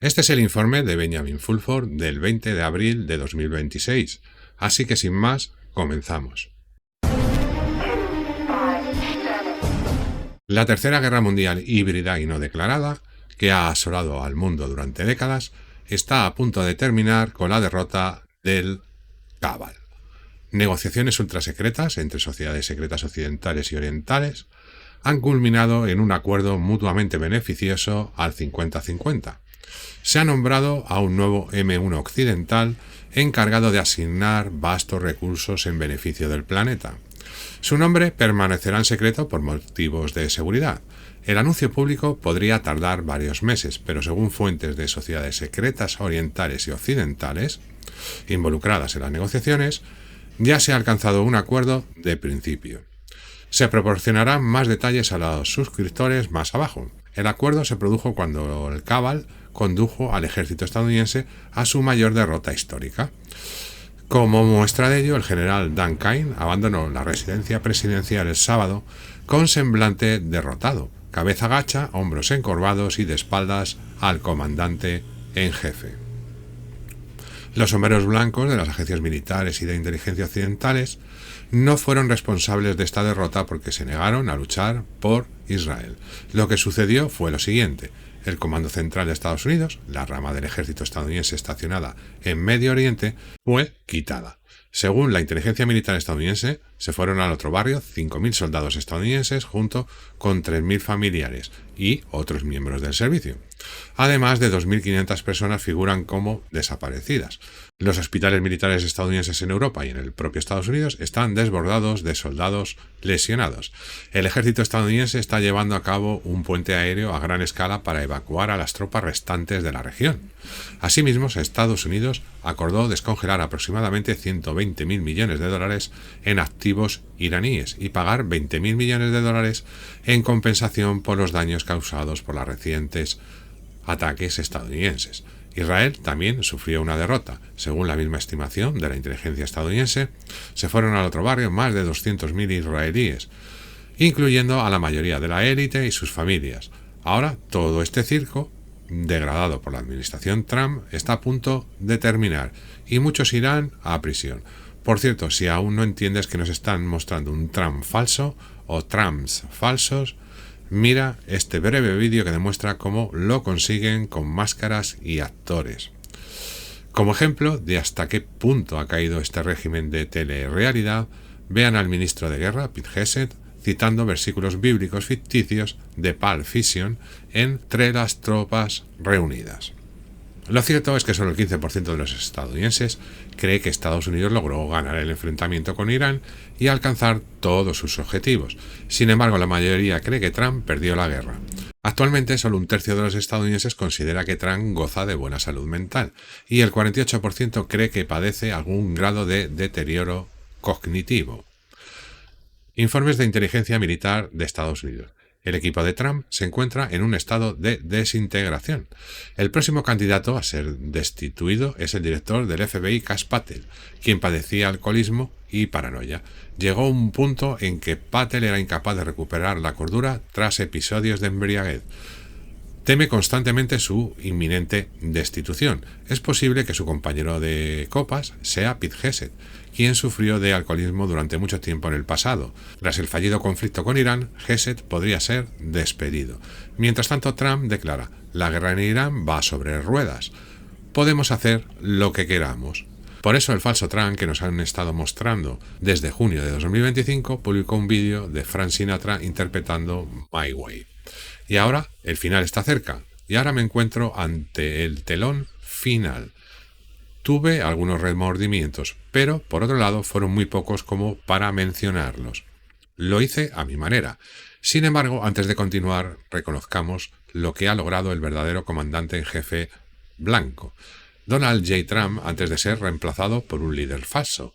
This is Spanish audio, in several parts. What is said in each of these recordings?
Este es el informe de Benjamin Fulford del 20 de abril de 2026, así que sin más, comenzamos. La Tercera Guerra Mundial híbrida y no declarada, que ha asolado al mundo durante décadas, está a punto de terminar con la derrota del Cabal. Negociaciones ultrasecretas entre sociedades secretas occidentales y orientales han culminado en un acuerdo mutuamente beneficioso al 50-50. Se ha nombrado a un nuevo M1 occidental encargado de asignar vastos recursos en beneficio del planeta. Su nombre permanecerá en secreto por motivos de seguridad. El anuncio público podría tardar varios meses, pero según fuentes de sociedades secretas orientales y occidentales involucradas en las negociaciones, ya se ha alcanzado un acuerdo de principio. Se proporcionarán más detalles a los suscriptores más abajo. El acuerdo se produjo cuando el Cabal condujo al ejército estadounidense a su mayor derrota histórica. Como muestra de ello, el general Dan Kane abandonó la residencia presidencial el sábado con semblante derrotado, cabeza gacha, hombros encorvados y de espaldas al comandante en jefe. Los sombreros blancos de las agencias militares y de inteligencia occidentales no fueron responsables de esta derrota porque se negaron a luchar por Israel. Lo que sucedió fue lo siguiente: el Comando Central de Estados Unidos, la rama del ejército estadounidense estacionada en Medio Oriente, fue quitada. Según la inteligencia militar estadounidense, se fueron al otro barrio 5.000 soldados estadounidenses junto con 3.000 familiares y otros miembros del servicio. Además de 2.500 personas figuran como desaparecidas. Los hospitales militares estadounidenses en Europa y en el propio Estados Unidos están desbordados de soldados lesionados. El ejército estadounidense está llevando a cabo un puente aéreo a gran escala para evacuar a las tropas restantes de la región. Asimismo, Estados Unidos acordó descongelar aproximadamente 120.000 millones de dólares en activos iraníes y pagar 20.000 millones de dólares en compensación por los daños causados por los recientes ataques estadounidenses. Israel también sufrió una derrota. Según la misma estimación de la inteligencia estadounidense, se fueron al otro barrio más de 200.000 israelíes, incluyendo a la mayoría de la élite y sus familias. Ahora, todo este circo, degradado por la administración Trump, está a punto de terminar y muchos irán a prisión. Por cierto, si aún no entiendes que nos están mostrando un Trump falso o Trumps falsos, mira este breve vídeo que demuestra cómo lo consiguen con máscaras y actores. Como ejemplo de hasta qué punto ha caído este régimen de telerrealidad, vean al ministro de Guerra, Pete Hegseth, citando versículos bíblicos ficticios de Pulp Fiction entre las tropas reunidas. Lo cierto es que solo el 15% de los estadounidenses cree que Estados Unidos logró ganar el enfrentamiento con Irán y alcanzar todos sus objetivos. Sin embargo, la mayoría cree que Trump perdió la guerra. Actualmente, solo un tercio de los estadounidenses considera que Trump goza de buena salud mental y el 48% cree que padece algún grado de deterioro cognitivo. Informes de inteligencia militar de Estados Unidos. El equipo de Trump se encuentra en un estado de desintegración. El próximo candidato a ser destituido es el director del FBI, Kash Patel, quien padecía alcoholismo y paranoia. Llegó un punto en que Patel era incapaz de recuperar la cordura tras episodios de embriaguez. Teme constantemente su inminente destitución. Es posible que su compañero de copas sea Pete Hegseth, quien sufrió de alcoholismo durante mucho tiempo en el pasado. Tras el fallido conflicto con Irán, Hegseth podría ser despedido. Mientras tanto, Trump declara: la guerra en Irán va sobre ruedas. Podemos hacer lo que queramos. Por eso el falso Trump que nos han estado mostrando desde junio de 2025 publicó un vídeo de Frank Sinatra interpretando My Way. Y ahora el final está cerca, y ahora me encuentro ante el telón final. Tuve algunos remordimientos, pero por otro lado fueron muy pocos como para mencionarlos. Lo hice a mi manera. Sin embargo, antes de continuar, reconozcamos lo que ha logrado el verdadero comandante en jefe blanco, Donald J. Trump, antes de ser reemplazado por un líder falso.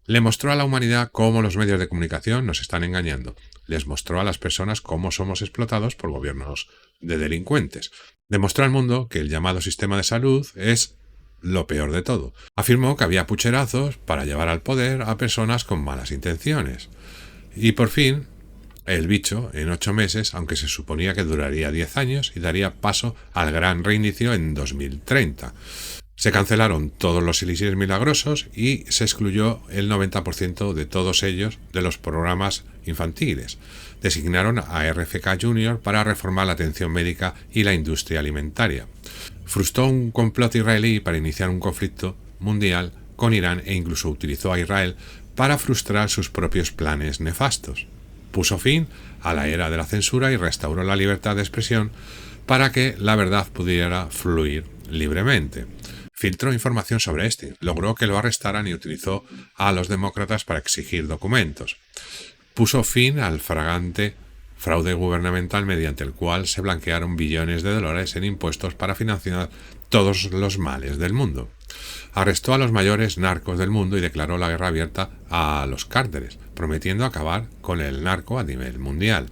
Le mostró a la humanidad cómo los medios de comunicación nos están engañando. Les mostró a las personas cómo somos explotados por gobiernos de delincuentes. Demostró al mundo que el llamado sistema de salud es lo peor de todo. Afirmó que había pucherazos para llevar al poder a personas con malas intenciones. Y por fin el bicho en 8 meses, aunque se suponía que duraría 10 años y daría paso al gran reinicio en 2030. Se cancelaron todos los elixires milagrosos y se excluyó el 90% de todos ellos de los programas infantiles. Designaron a RFK Jr. para reformar la atención médica y la industria alimentaria. Frustró un complot israelí para iniciar un conflicto mundial con Irán e incluso utilizó a Israel para frustrar sus propios planes nefastos. Puso fin a la era de la censura y restauró la libertad de expresión para que la verdad pudiera fluir libremente. Filtró información sobre logró que lo arrestaran y utilizó a los demócratas para exigir documentos. Puso fin al flagrante fraude gubernamental mediante el cual se blanquearon billones de dólares en impuestos para financiar todos los males del mundo. Arrestó a los mayores narcos del mundo y declaró la guerra abierta a los cárteles, prometiendo acabar con el narco a nivel mundial.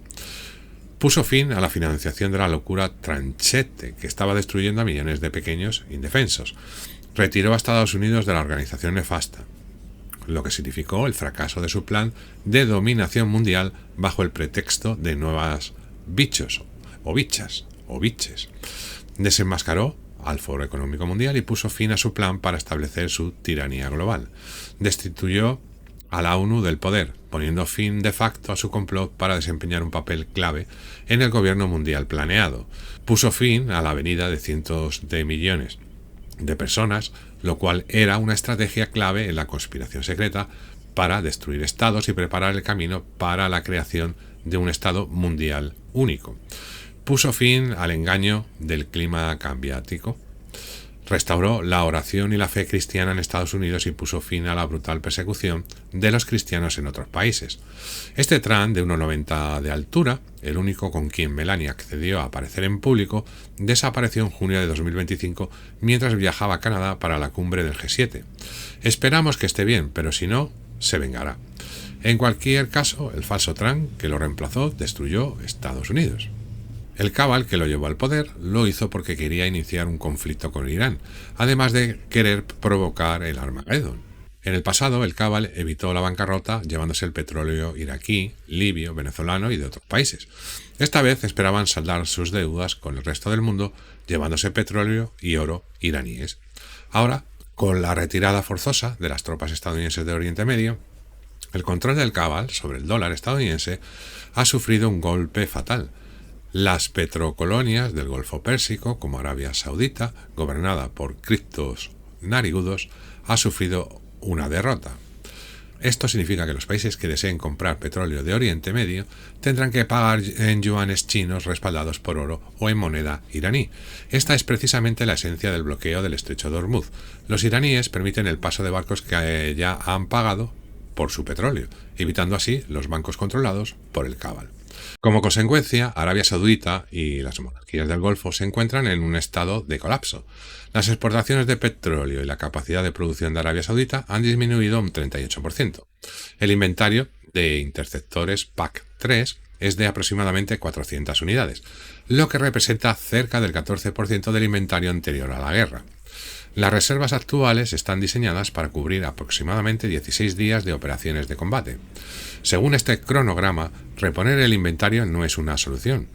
Puso fin a la financiación de la locura tranchete, que estaba destruyendo a millones de pequeños indefensos. Retiró a Estados Unidos de la organización nefasta, lo que significó el fracaso de su plan de dominación mundial bajo el pretexto de nuevas bichos, o bichas, o biches. Desenmascaró al Foro Económico Mundial y puso fin a su plan para establecer su tiranía global. Destituyó a la ONU del poder, poniendo fin de facto a su complot para desempeñar un papel clave en el gobierno mundial planeado. Puso fin a la venida de cientos de millones de personas, lo cual era una estrategia clave en la conspiración secreta para destruir estados y preparar el camino para la creación de un estado mundial único. Puso fin al engaño del clima cambiático. Restauró la oración y la fe cristiana en Estados Unidos y puso fin a la brutal persecución de los cristianos en otros países. Este Trump, de 1,90 de altura, el único con quien Melania accedió a aparecer en público, desapareció en junio de 2025 mientras viajaba a Canadá para la cumbre del G7. Esperamos que esté bien, pero si no, se vengará. En cualquier caso, el falso Trump que lo reemplazó destruyó Estados Unidos. El Cabal que lo llevó al poder lo hizo porque quería iniciar un conflicto con Irán, además de querer provocar el Armagedón. En el pasado, el Cabal evitó la bancarrota llevándose el petróleo iraquí, libio, venezolano y de otros países. Esta vez esperaban saldar sus deudas con el resto del mundo llevándose petróleo y oro iraníes. Ahora, con la retirada forzosa de las tropas estadounidenses de Oriente Medio, el control del Cabal sobre el dólar estadounidense ha sufrido un golpe fatal. Las petrocolonias del Golfo Pérsico, como Arabia Saudita, gobernada por criptos narigudos, ha sufrido una derrota. Esto significa que los países que deseen comprar petróleo de Oriente Medio tendrán que pagar en yuanes chinos respaldados por oro o en moneda iraní. Esta es precisamente la esencia del bloqueo del estrecho de Hormuz. Los iraníes permiten el paso de barcos que ya han pagado por su petróleo, evitando así los bancos controlados por el Cabal. Como consecuencia, Arabia Saudita y las monarquías del Golfo se encuentran en un estado de colapso. Las exportaciones de petróleo y la capacidad de producción de Arabia Saudita han disminuido un 38%. El inventario de interceptores PAC-3 es de aproximadamente 400 unidades, lo que representa cerca del 14% del inventario anterior a la guerra. Las reservas actuales están diseñadas para cubrir aproximadamente 16 días de operaciones de combate. Según este cronograma, reponer el inventario no es una solución.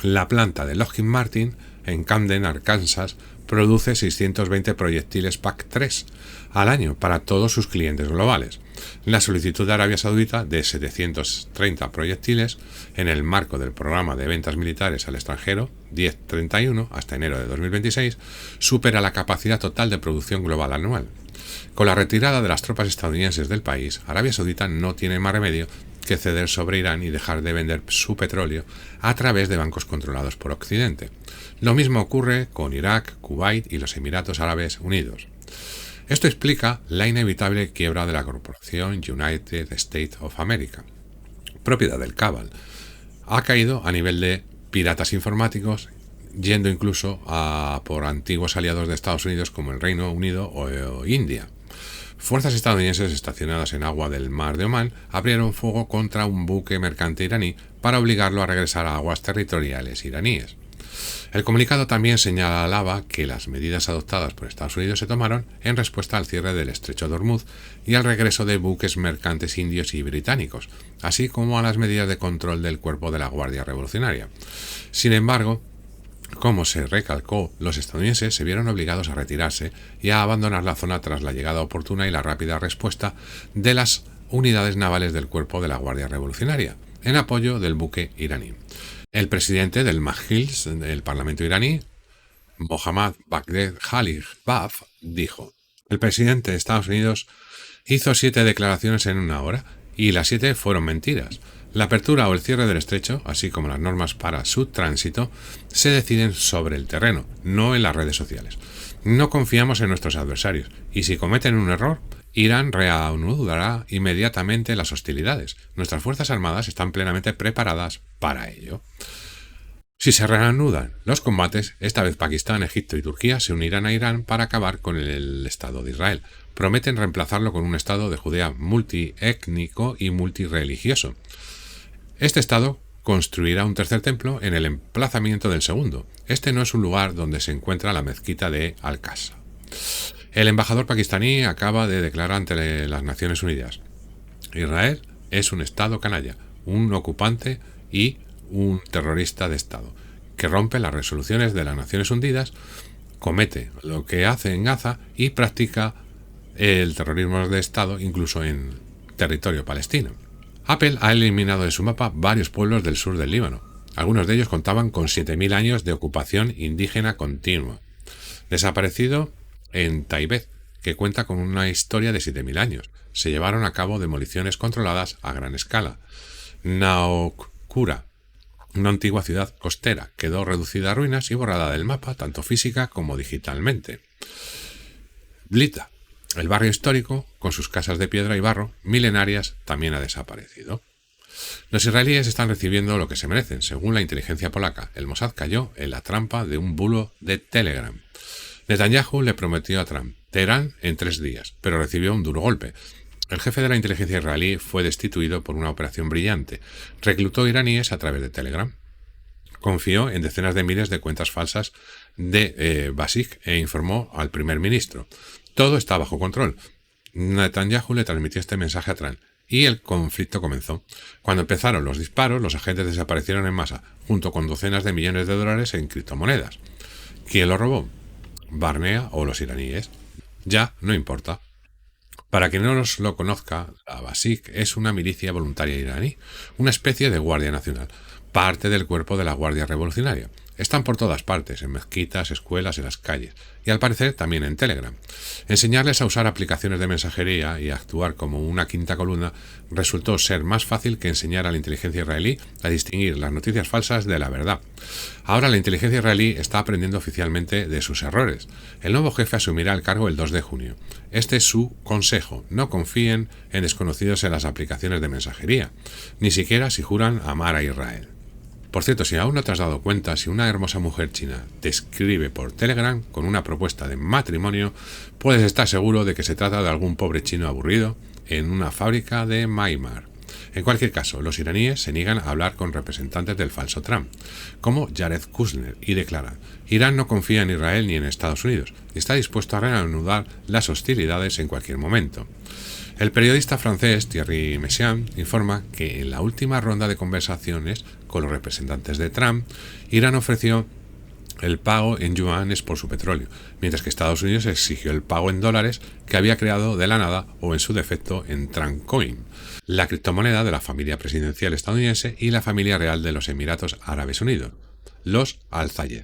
La planta de Lockheed Martin, en Camden, Arkansas, produce 620 proyectiles PAC-3 al año para todos sus clientes globales. La solicitud de Arabia Saudita de 730 proyectiles en el marco del programa de ventas militares al extranjero 1031 hasta enero de 2026 supera la capacidad total de producción global anual. Con la retirada de las tropas estadounidenses del país, Arabia Saudita no tiene más remedio que ceder sobre Irán y dejar de vender su petróleo a través de bancos controlados por Occidente. Lo mismo ocurre con Irak, Kuwait y los Emiratos Árabes Unidos. Esto explica la inevitable quiebra de la corporación United States of America, propiedad del Cabal. Ha caído a nivel de piratas informáticos, yendo incluso a por antiguos aliados de Estados Unidos como el Reino Unido o India. Fuerzas estadounidenses estacionadas en agua del mar de Omán abrieron fuego contra un buque mercante iraní para obligarlo a regresar a aguas territoriales iraníes. El comunicado también señalaba que las medidas adoptadas por Estados Unidos se tomaron en respuesta al cierre del estrecho de Hormuz y al regreso de buques mercantes indios y británicos, así como a las medidas de control del cuerpo de la Guardia Revolucionaria. Sin embargo, como se recalcó, los estadounidenses se vieron obligados a retirarse y a abandonar la zona tras la llegada oportuna y la rápida respuesta de las unidades navales del cuerpo de la Guardia Revolucionaria, en apoyo del buque iraní. El presidente del Majlis, del Parlamento iraní, Mohammad Baghdad Khalilzad, dijo: el presidente de Estados Unidos hizo 7 declaraciones en una hora y las 7 fueron mentiras. La apertura o el cierre del estrecho, así como las normas para su tránsito, se deciden sobre el terreno, no en las redes sociales. No confiamos en nuestros adversarios y si cometen un error, Irán reanudará inmediatamente las hostilidades. Nuestras Fuerzas Armadas están plenamente preparadas para ello. Si se reanudan los combates, esta vez Pakistán, Egipto y Turquía se unirán a Irán para acabar con el Estado de Israel. Prometen reemplazarlo con un Estado de Judea multiétnico y multireligioso. Este Estado construirá un tercer templo en el emplazamiento del segundo. Este no es un lugar donde se encuentra la mezquita de Al-Aqsa. El embajador pakistaní acaba de declarar ante las Naciones Unidas: Israel es un Estado canalla, un ocupante y un terrorista de Estado, que rompe las resoluciones de las Naciones Unidas, comete lo que hace en Gaza y practica el terrorismo de Estado incluso en territorio palestino. Apple ha eliminado de su mapa varios pueblos del sur del Líbano. Algunos de ellos contaban con 7.000 años de ocupación indígena continua. Desaparecido en Taibet, que cuenta con una historia de 7.000 años. Se llevaron a cabo demoliciones controladas a gran escala. Naokura, una antigua ciudad costera, quedó reducida a ruinas y borrada del mapa, tanto física como digitalmente. Blita, el barrio histórico, con sus casas de piedra y barro milenarias, también ha desaparecido. Los israelíes están recibiendo lo que se merecen. Según la inteligencia polaca, el Mossad cayó en la trampa de un bulo de Telegram. Netanyahu le prometió a Trump Teherán en 3 días, pero recibió un duro golpe. El jefe de la inteligencia israelí fue destituido por una operación brillante. Reclutó iraníes a través de Telegram. Confió en decenas de miles de cuentas falsas de Basic e informó al primer ministro. Todo está bajo control. Netanyahu le transmitió este mensaje a Trump y el conflicto comenzó. Cuando empezaron los disparos, los agentes desaparecieron en masa, junto con docenas de millones de dólares en criptomonedas. ¿Quién lo robó? Barnea o los iraníes. Ya no importa. Para quien no lo conozca, la Basic es una milicia voluntaria iraní, una especie de guardia nacional, parte del cuerpo de la Guardia Revolucionaria. Están por todas partes, en mezquitas, escuelas, en las calles, y al parecer también en Telegram. Enseñarles a usar aplicaciones de mensajería y a actuar como una quinta columna resultó ser más fácil que enseñar a la inteligencia israelí a distinguir las noticias falsas de la verdad. Ahora la inteligencia israelí está aprendiendo oficialmente de sus errores. El nuevo jefe asumirá el cargo el 2 de junio. Este es su consejo: no confíen en desconocidos en las aplicaciones de mensajería, ni siquiera si juran amar a Israel. Por cierto, si aún no te has dado cuenta, si una hermosa mujer china te escribe por Telegram con una propuesta de matrimonio, puedes estar seguro de que se trata de algún pobre chino aburrido en una fábrica de Myanmar. En cualquier caso, los iraníes se niegan a hablar con representantes del falso Trump, como Jared Kushner, y declaran: Irán no confía en Israel ni en Estados Unidos y está dispuesto a reanudar las hostilidades en cualquier momento. El periodista francés Thierry Messiaen informa que en la última ronda de conversaciones con los representantes de Trump, Irán ofreció el pago en yuanes por su petróleo, mientras que Estados Unidos exigió el pago en dólares que había creado de la nada o en su defecto en Trump-Coin, la criptomoneda de la familia presidencial estadounidense y la familia real de los Emiratos Árabes Unidos, los Al-Zayed.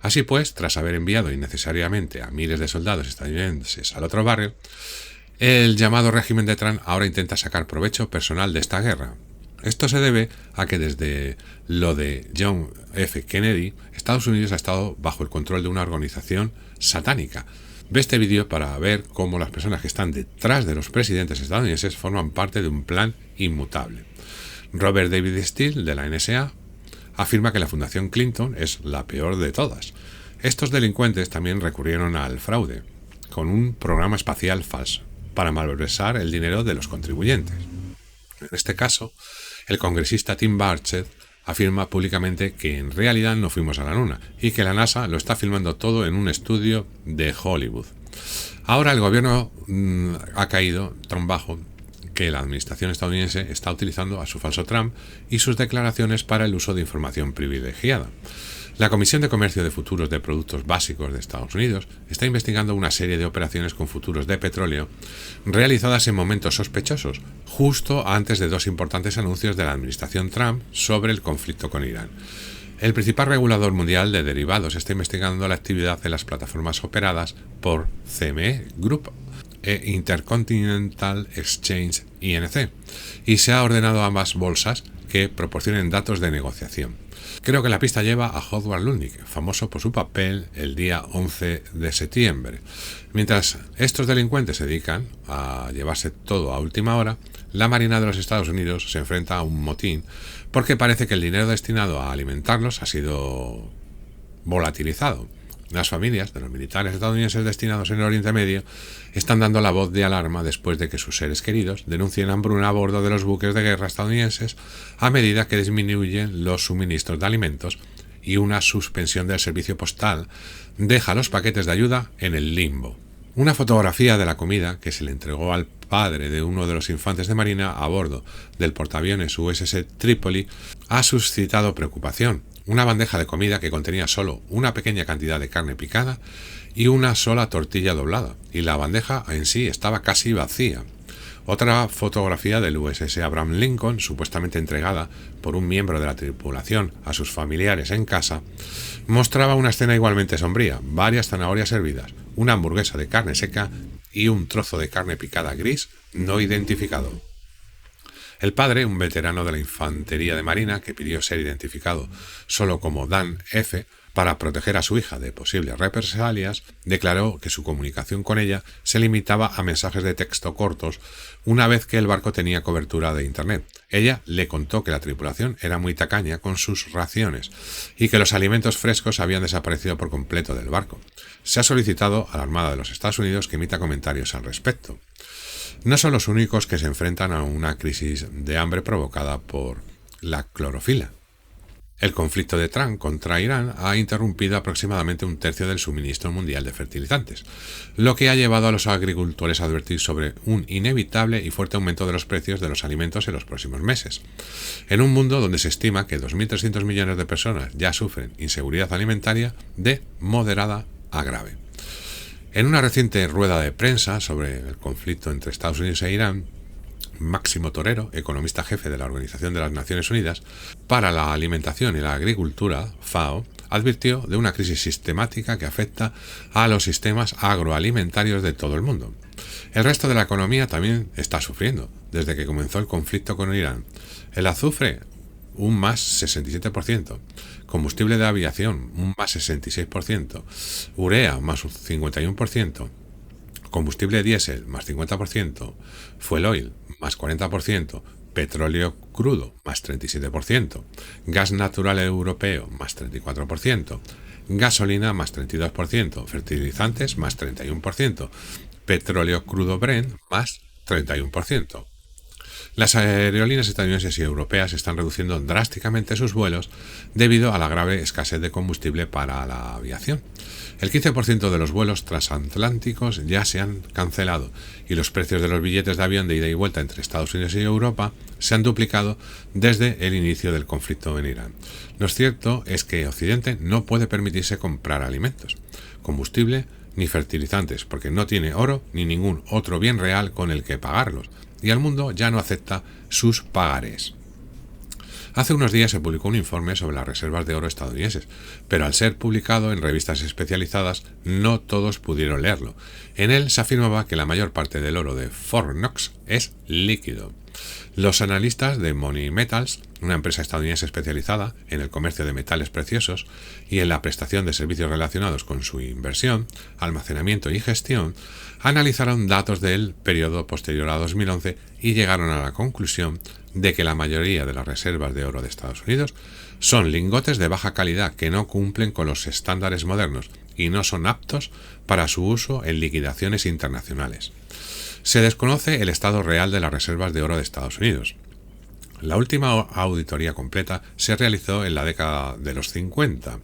Así pues, tras haber enviado innecesariamente a miles de soldados estadounidenses al otro barrio, el llamado régimen de Trump ahora intenta sacar provecho personal de esta guerra. Esto se debe a que desde lo de John F. Kennedy, Estados Unidos ha estado bajo el control de una organización satánica. Ve este vídeo para ver cómo las personas que están detrás de los presidentes estadounidenses forman parte de un plan inmutable. Robert David Steele, de la NSA, afirma que la Fundación Clinton es la peor de todas. Estos delincuentes también recurrieron al fraude, con un programa espacial falso, para malversar el dinero de los contribuyentes. En este caso, el congresista Tim Burchett afirma públicamente que en realidad no fuimos a la Luna y que la NASA lo está filmando todo en un estudio de Hollywood. Ahora el gobierno ha caído tan bajo que la administración estadounidense está utilizando a su falso Trump y sus declaraciones para el uso de información privilegiada. La Comisión de Comercio de Futuros de Productos Básicos de Estados Unidos está investigando una serie de operaciones con futuros de petróleo realizadas en momentos sospechosos, justo antes de dos importantes anuncios de la administración Trump sobre el conflicto con Irán. El principal regulador mundial de derivados está investigando la actividad de las plataformas operadas por CME Group e Intercontinental Exchange INC, y se ha ordenado a ambas bolsas que proporcionen datos de negociación. Creo que la pista lleva a Howard Lutnick, famoso por su papel el día 11 de septiembre. Mientras estos delincuentes se dedican a llevarse todo a última hora, la Marina de los Estados Unidos se enfrenta a un motín porque parece que el dinero destinado a alimentarlos ha sido volatilizado. Las familias de los militares estadounidenses destinados en el Oriente Medio están dando la voz de alarma después de que sus seres queridos denuncien hambruna a bordo de los buques de guerra estadounidenses a medida que disminuyen los suministros de alimentos y una suspensión del servicio postal deja los paquetes de ayuda en el limbo. Una fotografía de la comida que se le entregó al padre de uno de los infantes de marina a bordo del portaaviones USS Tripoli ha suscitado preocupación. Una bandeja de comida que contenía solo una pequeña cantidad de carne picada y una sola tortilla doblada, y la bandeja en sí estaba casi vacía. Otra fotografía del USS Abraham Lincoln, supuestamente entregada por un miembro de la tripulación a sus familiares en casa, mostraba una escena igualmente sombría: varias zanahorias servidas, una hamburguesa de carne seca y un trozo de carne picada gris no identificado. El padre, un veterano de la Infantería de Marina que pidió ser identificado solo como Dan F. para proteger a su hija de posibles represalias, declaró que su comunicación con ella se limitaba a mensajes de texto cortos una vez que el barco tenía cobertura de Internet. Ella le contó que la tripulación era muy tacaña con sus raciones y que los alimentos frescos habían desaparecido por completo del barco. Se ha solicitado a la Armada de los Estados Unidos que emita comentarios al respecto. No son los únicos que se enfrentan a una crisis de hambre provocada por la clorofila. El conflicto de Trump contra Irán ha interrumpido aproximadamente un tercio del suministro mundial de fertilizantes, lo que ha llevado a los agricultores a advertir sobre un inevitable y fuerte aumento de los precios de los alimentos en los próximos meses. En un mundo donde se estima que 2.300 millones de personas ya sufren inseguridad alimentaria de moderada a grave. En una reciente rueda de prensa sobre el conflicto entre Estados Unidos e Irán, Máximo Torero, economista jefe de la Organización de las Naciones Unidas para la Alimentación y la Agricultura, FAO, advirtió de una crisis sistemática que afecta a los sistemas agroalimentarios de todo el mundo. El resto de la economía también está sufriendo desde que comenzó el conflicto con Irán. El azufre, un más 67%, combustible de aviación, un más 66%, urea, más un 51%, combustible diésel, más 50%, fuel oil, más 40%, petróleo crudo, más 37%, gas natural europeo, más 34%, gasolina, más 32%, fertilizantes, más 31%, petróleo crudo Brent, más 31%. Las aerolíneas estadounidenses y europeas están reduciendo drásticamente sus vuelos debido a la grave escasez de combustible para la aviación. El 15% de los vuelos transatlánticos ya se han cancelado y los precios de los billetes de avión de ida y vuelta entre Estados Unidos y Europa se han duplicado desde el inicio del conflicto en Irán. Lo cierto es que Occidente no puede permitirse comprar alimentos, combustible ni fertilizantes porque no tiene oro ni ningún otro bien real con el que pagarlos, y el mundo ya no acepta sus pagarés. Hace unos días se publicó un informe sobre las reservas de oro estadounidenses, pero al ser publicado en revistas especializadas no todos pudieron leerlo. En él se afirmaba que la mayor parte del oro de Fort Knox es líquido. Los analistas de Money Metals, una empresa estadounidense especializada en el comercio de metales preciosos y en la prestación de servicios relacionados con su inversión, almacenamiento y gestión, analizaron datos del periodo posterior a 2011 y llegaron a la conclusión de que la mayoría de las reservas de oro de Estados Unidos son lingotes de baja calidad que no cumplen con los estándares modernos y no son aptos para su uso en liquidaciones internacionales. Se desconoce el estado real de las reservas de oro de Estados Unidos. La última auditoría completa se realizó en la década de los 50.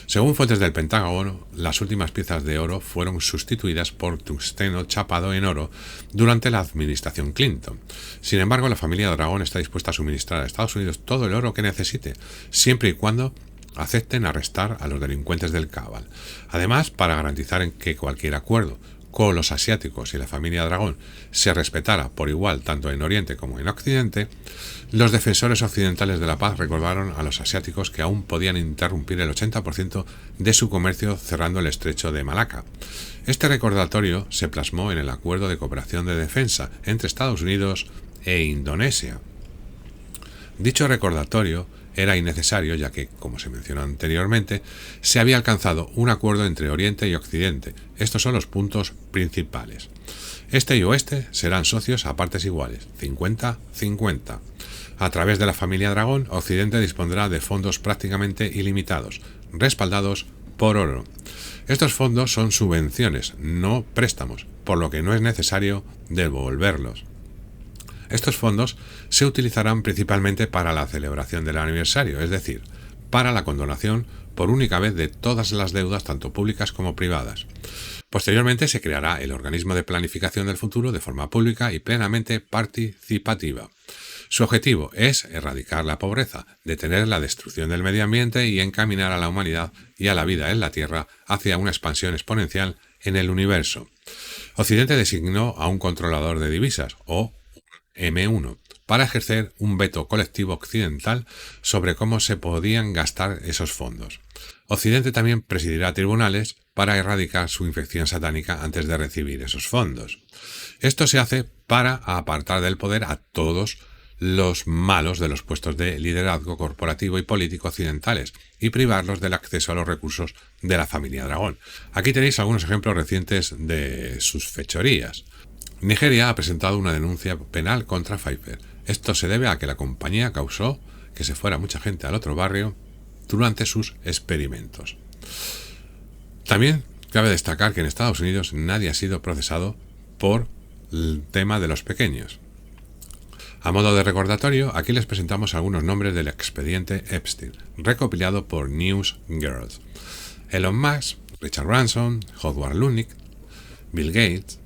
Según fuentes del Pentágono, las últimas piezas de oro fueron sustituidas por tungsteno chapado en oro durante la administración Clinton. Sin embargo, la familia Dragón está dispuesta a suministrar a Estados Unidos todo el oro que necesite, siempre y cuando acepten arrestar a los delincuentes del Cabal. Además, para garantizar que cualquier acuerdo con los asiáticos y la familia Dragón se respetara por igual tanto en Oriente como en Occidente, los defensores occidentales de la paz recordaron a los asiáticos que aún podían interrumpir el 80% de su comercio cerrando el estrecho de Malaca. Este recordatorio se plasmó en el Acuerdo de Cooperación de Defensa entre Estados Unidos e Indonesia. Dicho recordatorio era innecesario ya que, como se mencionó anteriormente, se había alcanzado un acuerdo entre Oriente y Occidente. Estos son los puntos principales. Este y Oeste serán socios a partes iguales, 50-50. A través de la familia Dragón, Occidente dispondrá de fondos prácticamente ilimitados, respaldados por oro. Estos fondos son subvenciones, no préstamos, por lo que no es necesario devolverlos. Estos fondos se utilizarán principalmente para la celebración del aniversario, es decir, para la condonación por única vez de todas las deudas, tanto públicas como privadas. Posteriormente se creará el organismo de planificación del futuro de forma pública y plenamente participativa. Su objetivo es erradicar la pobreza, detener la destrucción del medio ambiente y encaminar a la humanidad y a la vida en la Tierra hacia una expansión exponencial en el universo. Occidente designó a un controlador de divisas, o M1, para ejercer un veto colectivo occidental sobre cómo se podían gastar esos fondos. Occidente también presidirá tribunales para erradicar su infección satánica antes de recibir esos fondos. Esto se hace para apartar del poder a todos los malos de los puestos de liderazgo corporativo y político occidentales y privarlos del acceso a los recursos de la familia Dragón. Aquí tenéis algunos ejemplos recientes de sus fechorías. Nigeria ha presentado una denuncia penal contra Pfizer. Esto se debe a que la compañía causó que se fuera mucha gente al otro barrio durante sus experimentos. También cabe destacar que en Estados Unidos nadie ha sido procesado por el tema de los pequeños. A modo de recordatorio, aquí les presentamos algunos nombres del expediente Epstein, recopilado por News Girls. Elon Musk, Richard Branson, Howard Lutnick, Bill Gates,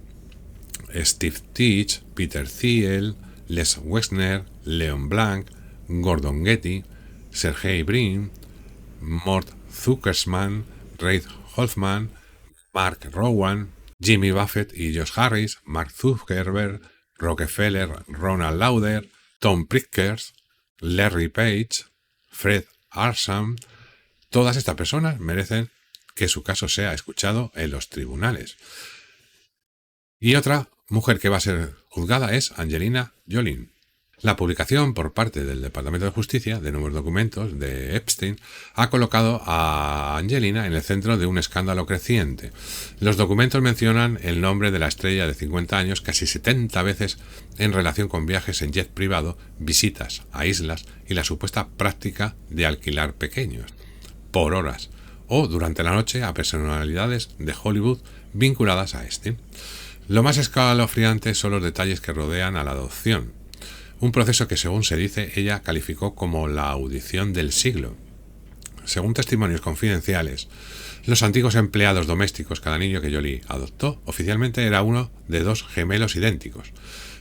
Steve Teach, Peter Thiel, Les Wexner, Leon Blanc, Gordon Getty, Sergey Brin, Mort Zuckerman, Reid Hoffman, Mark Rowan, Jimmy Buffett y Josh Harris, Mark Zuckerberg, Rockefeller, Ronald Lauder, Tom Pritzker, Larry Page, Fred Arsam. Todas estas personas merecen que su caso sea escuchado en los tribunales. Y otra mujer que va a ser juzgada es Angelina Jolie. La publicación por parte del Departamento de Justicia de nuevos documentos de Epstein ha colocado a Angelina en el centro de un escándalo creciente. Los documentos mencionan el nombre de la estrella de 50 años casi 70 veces en relación con viajes en jet privado, visitas a islas y la supuesta práctica de alquilar pequeños, por horas, o durante la noche a personalidades de Hollywood vinculadas a Epstein. Lo más escalofriante son los detalles que rodean a la adopción, un proceso que, según se dice, ella calificó como la audición del siglo. Según testimonios confidenciales, los antiguos empleados domésticos, cada niño que Jolie adoptó, oficialmente era uno de dos gemelos idénticos.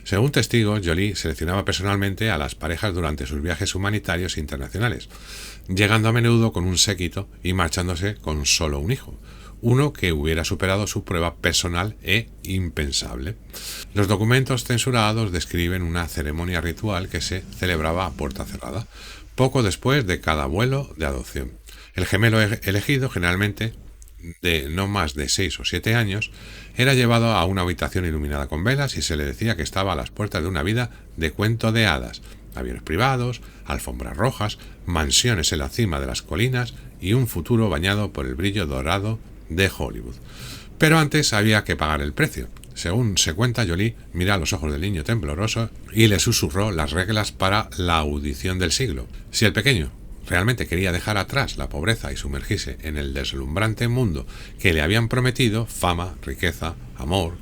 Según testigos, Jolie seleccionaba personalmente a las parejas durante sus viajes humanitarios internacionales, llegando a menudo con un séquito y marchándose con solo un hijo, uno que hubiera superado su prueba personal e impensable. Los documentos censurados describen una ceremonia ritual que se celebraba a puerta cerrada, poco después de cada vuelo de adopción. El gemelo elegido, generalmente de no más de 6 o 7 años, era llevado a una habitación iluminada con velas y se le decía que estaba a las puertas de una vida de cuento de hadas, aviones privados, alfombras rojas, mansiones en la cima de las colinas y un futuro bañado por el brillo dorado de Hollywood. Pero antes había que pagar el precio. Según se cuenta, Jolie mira a los ojos del niño tembloroso y le susurró las reglas para la audición del siglo. Si el pequeño realmente quería dejar atrás la pobreza y sumergirse en el deslumbrante mundo que le habían prometido, fama, riqueza, amor,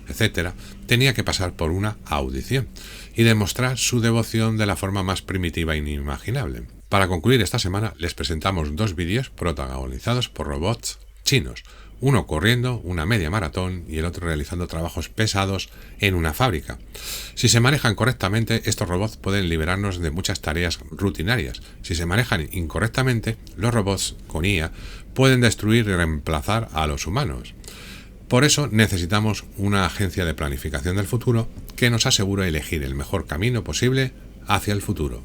etc., tenía que pasar por una audición y demostrar su devoción de la forma más primitiva e inimaginable. Para concluir esta semana les presentamos 2 vídeos protagonizados por robots chinos, uno corriendo una media maratón y el otro realizando trabajos pesados en una fábrica. Si se manejan correctamente, estos robots pueden liberarnos de muchas tareas rutinarias. Si se manejan incorrectamente, los robots con IA pueden destruir y reemplazar a los humanos. Por eso necesitamos una agencia de planificación del futuro que nos asegure elegir el mejor camino posible hacia el futuro.